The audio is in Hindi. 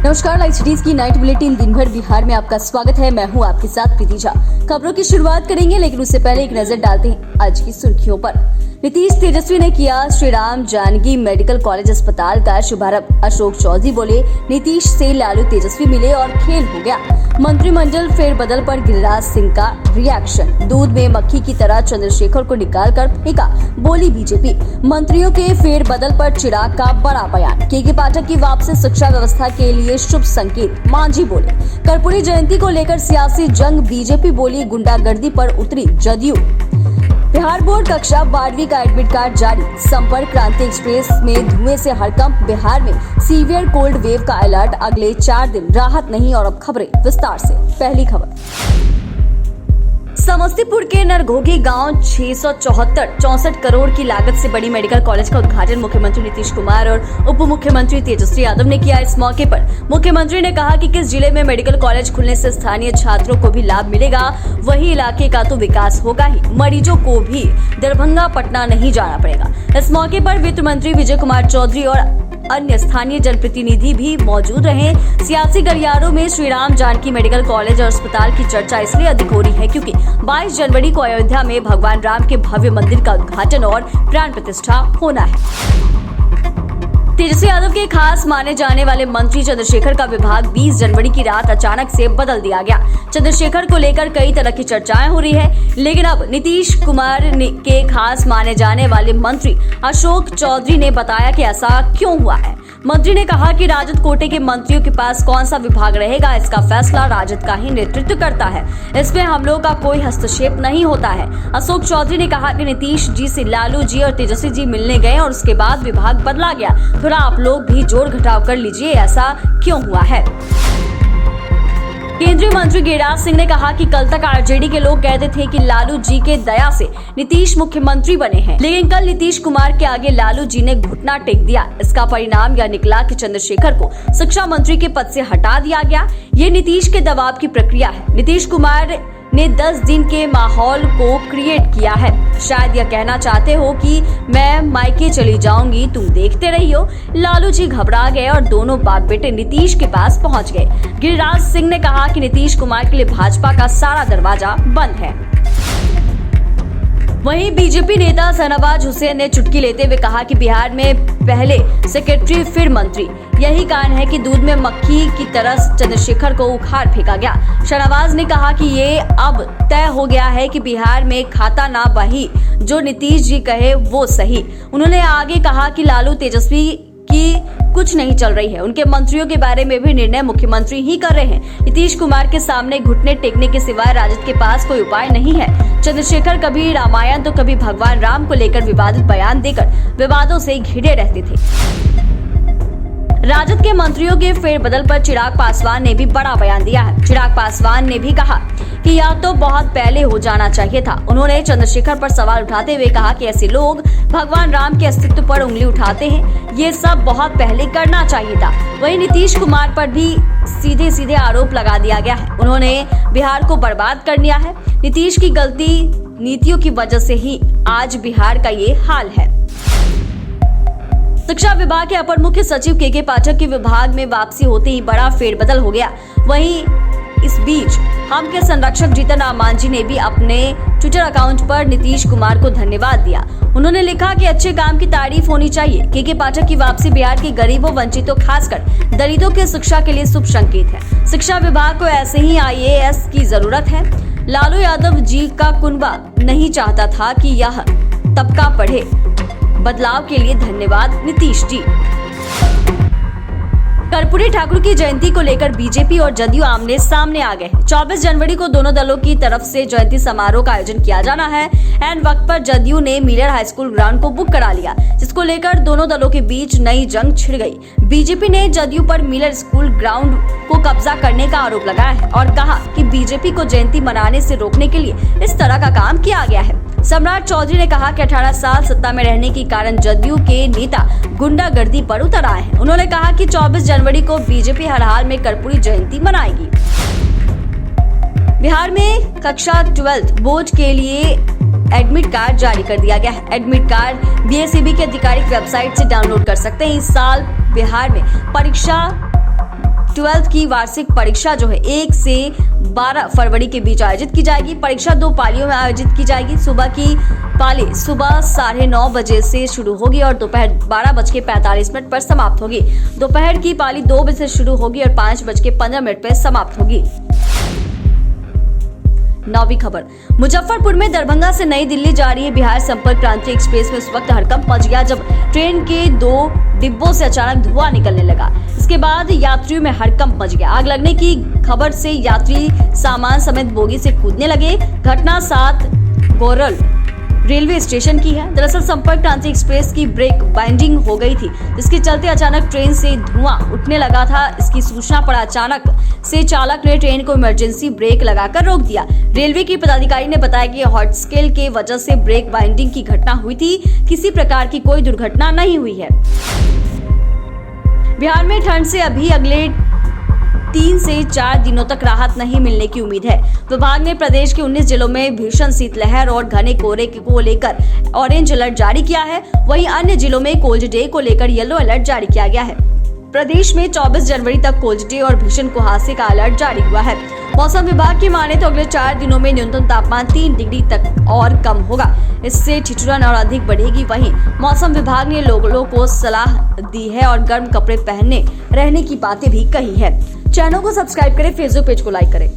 नमस्कार, लाइव सिटीज की नाइट बुलेटिन दिन भर बिहार में आपका स्वागत है। मैं हूं आपके साथ प्रीति झा। खबरों की शुरुआत करेंगे, लेकिन उससे पहले एक नजर डालते हैं आज की सुर्खियों पर। नीतीश तेजस्वी ने किया श्री राम जानकी मेडिकल कॉलेज अस्पताल का शुभारंभ। अशोक चौधरी बोले, नीतीश से लालू तेजस्वी मिले और खेल हो गया। मंत्रिमंडल फेरबदल पर गिरिराज सिंह का रिएक्शन। दूध में मक्खी की तरह चंद्रशेखर को निकाल कर फेंका, बोली बीजेपी। मंत्रियों के फेरबदल पर चिराग का बड़ा बयान। के पाठक की वापसी शिक्षा व्यवस्था के लिए शुभ संकेत, मांझी बोले। कर्पूरी जयंती को लेकर सियासी जंग, बीजेपी बोली गुंडागर्दी पर उतरी जदयू। बिहार बोर्ड कक्षा 12वीं का एडमिट कार्ड जारी। संपर्क क्रांति एक्सप्रेस में धुएं से हड़कंप। बिहार में सीवियर कोल्ड वेव का अलर्ट, अगले 4 दिन राहत नहीं। और अब खबरें विस्तार से। पहली खबर, समस्तीपुर के नरघोघी गांव 664 करोड़ की लागत से बड़ी मेडिकल कॉलेज का उद्घाटन मुख्यमंत्री नीतीश कुमार और उप मुख्यमंत्री तेजस्वी यादव ने किया। इस मौके पर मुख्यमंत्री ने कहा कि किस जिले में मेडिकल कॉलेज खुलने से स्थानीय छात्रों को भी लाभ मिलेगा, वही इलाके का तो विकास होगा ही, मरीजों को भी दरभंगा पटना नहीं जाना पड़ेगा। इस मौके पर वित्त मंत्री विजय कुमार चौधरी और अन्य स्थानीय जनप्रतिनिधि भी मौजूद रहे। सियासी गलियारों में श्री राम जानकी मेडिकल कॉलेज और अस्पताल की चर्चा इसलिए अधिक हो रही है क्योंकि 22 जनवरी को अयोध्या में भगवान राम के भव्य मंदिर का उद्घाटन और प्राण प्रतिष्ठा होना है। तेजस्वी यादव के खास माने जाने वाले मंत्री चंद्रशेखर का विभाग 20 जनवरी की रात अचानक से बदल दिया गया। चंद्रशेखर को लेकर कई तरह की चर्चाएं हो रही है, लेकिन अब नीतीश कुमार के खास माने जाने वाले मंत्री अशोक चौधरी ने बताया कि ऐसा क्यों हुआ है। मंत्री ने कहा कि राजद कोटे के मंत्रियों के पास कौन सा विभाग रहेगा, इसका फैसला राजद का ही नेतृत्व करता है। इसमें हम लोग का कोई हस्तक्षेप नहीं होता है। अशोक चौधरी ने कहा कि नीतीश जी से लालू जी और तेजस्वी जी मिलने गए और उसके बाद विभाग बदला गया। थोड़ा आप लोग भी जोड़ घटाव कर लीजिए, ऐसा क्यों हुआ है। केंद्रीय मंत्री गिरिराज सिंह ने कहा कि कल तक आरजेडी के लोग कहते थे कि लालू जी के दया से नीतीश मुख्यमंत्री बने हैं, लेकिन कल नीतीश कुमार के आगे लालू जी ने घुटना टेक दिया। इसका परिणाम यह निकला कि चंद्रशेखर को शिक्षा मंत्री के पद से हटा दिया गया। ये नीतीश के दबाव की प्रक्रिया है। नीतीश कुमार ने 10 दिन के माहौल को क्रिएट किया है। शायद यह कहना चाहते हो कि मैं मायके चली जाऊंगी, तुम देखते रही हो। लालू जी घबरा गए और दोनों बाप बेटे नीतीश के पास पहुंच गए। गिरिराज सिंह ने कहा कि नीतीश कुमार के लिए भाजपा का सारा दरवाजा बंद है। वहीं बीजेपी नेता शहनवाज हुसैन ने चुटकी लेते हुए कहा कि बिहार में पहले सेक्रेटरी फिर मंत्री, यही कारण है कि दूध में मक्खी की तरह चंद्रशेखर को उखाड़ फेंका गया। शहनवाज ने कहा कि ये अब तय हो गया है कि बिहार में खाता ना बही, जो नीतीश जी कहे वो सही। उन्होंने आगे कहा कि लालू तेजस्वी की कुछ नहीं चल रही है, उनके मंत्रियों के बारे में भी निर्णय मुख्यमंत्री ही कर रहे हैं। नीतीश कुमार के सामने घुटने टेकने के सिवाय राजद के पास कोई उपाय नहीं है। चंद्रशेखर कभी रामायण तो कभी भगवान राम को लेकर विवादित बयान देकर विवादों से घिरे रहते थे। राजद के मंत्रियों के फेरबदल पर चिराग पासवान ने भी बड़ा बयान दिया है। चिराग पासवान ने भी कहा कि यह तो बहुत पहले हो जाना चाहिए था। उन्होंने चंद्रशेखर पर सवाल उठाते हुए कहा कि ऐसे लोग भगवान राम के अस्तित्व पर उंगली उठाते हैं, ये सब बहुत पहले करना चाहिए था। वहीं नीतीश कुमार पर भी सीधे सीधे आरोप लगा दिया गया है। उन्होंने बिहार को बर्बाद कर दिया है। नीतीश की गलती नीतियों की वजह से ही आज बिहार का ये हाल है। शिक्षा विभाग के अपर मुख्य सचिव के पाठक की विभाग में वापसी होते ही बड़ा फेरबदल हो गया। वहीं इस बीच हम के संरक्षक जीतन राम मांझी ने भी अपने ट्विटर अकाउंट पर नीतीश कुमार को धन्यवाद दिया। उन्होंने लिखा कि अच्छे काम की तारीफ होनी चाहिए। के पाठक की वापसी बिहार के गरीबों, वंचितों, खासकर दलितों के शिक्षा के लिए शुभ संकेत है। शिक्षा विभाग को ऐसे ही IAS की जरूरत है। लालू यादव जी का कुनबा नहीं चाहता था कि यह तबका पढ़े। बदलाव के लिए धन्यवाद नीतीश जी। कर्पूरी ठाकुर की जयंती को लेकर बीजेपी और जदयू आमने सामने आ गए। 24 जनवरी को दोनों दलों की तरफ से जयंती समारोह का आयोजन किया जाना है। एन वक्त पर जदयू ने मिलर हाई स्कूल ग्राउंड को बुक करा लिया, जिसको लेकर दोनों दलों के बीच नई जंग छिड़ गई। बीजेपी ने जदयू पर मिलर स्कूल ग्राउंड को कब्जा करने का आरोप लगाया है और कहा कि बीजेपी को जयंती मनाने से रोकने के लिए इस तरह का काम किया गया है। सम्राट चौधरी ने कहा कि 18 साल सत्ता में रहने के कारण जदयू के नेता गुंडागर्दी पर उतर आए हैं। उन्होंने कहा कि 24 जनवरी को बीजेपी हर हाल में कर्पूरी जयंती मनाएगी। बिहार में कक्षा 12 बोर्ड के लिए एडमिट कार्ड जारी कर दिया गया है। एडमिट कार्ड BSEB की आधिकारिक वेबसाइट से डाउनलोड कर सकते हैं। इस साल बिहार में परीक्षा 12th की वार्षिक परीक्षा जो है 1 से 12 फरवरी के बीच आयोजित की जाएगी। परीक्षा 2 पालियों में आयोजित की जाएगी। सुबह की पाली सुबह 9:30 बजे से शुरू होगी और दोपहर 12:45 पर समाप्त होगी। दोपहर की पाली 2 बजे से शुरू होगी और 5:15 पर समाप्त होगी। 9वीं खबर, मुजफ्फरपुर में दरभंगा से नई दिल्ली जा रही बिहार संपर्क क्रांति एक्सप्रेस में इस वक्त हड़कंप मच गया जब ट्रेन के 2 डिब्बों से अचानक धुआं निकलने लगा। इसके बाद यात्रियों में हड़कंप मच गया। आग लगने की खबर से यात्री सामान समेत बोगी से कूदने लगे। घटना 7 गोरल रेलवे स्टेशन की है। दरअसल संपर्क क्रांति एक्सप्रेस की ब्रेक बाइंडिंग हो गई थी, जिसके चलते अचानक ट्रेन से धुआं उठने लगा था। इसकी सूचना पर अचानक से चालक ने ट्रेन को इमरजेंसी ब्रेक लगाकर रोक दिया। रेलवे की पदाधिकारी ने बताया कि हॉट स्केल के वजह से ब्रेक बाइंडिंग की घटना हुई थी। किसी प्रकार की कोई दुर्घटना नहीं हुई है। बिहार में ठंड से अभी अगले 3 से 4 दिनों तक राहत नहीं मिलने की उम्मीद है। विभाग ने प्रदेश के 19 जिलों में भीषण शीतलहर और घने कोहरे को लेकर ऑरेंज अलर्ट जारी किया है। वहीं अन्य जिलों में कोल्ड डे को लेकर येलो अलर्ट जारी किया गया है। प्रदेश में 24 जनवरी तक कोल्ड डे और भीषण कुहासे का अलर्ट जारी हुआ है। मौसम विभाग की माने तो अगले 4 दिनों में न्यूनतम तापमान 3 डिग्री तक और कम होगा। इससे ठिठुरन और अधिक बढ़ेगी। वहीं मौसम विभाग ने लोगों को सलाह दी है और गर्म कपड़े पहनने रहने की बातें भी कही है। चैनल को सब्सक्राइब करें, फेसबुक पेज को लाइक करें।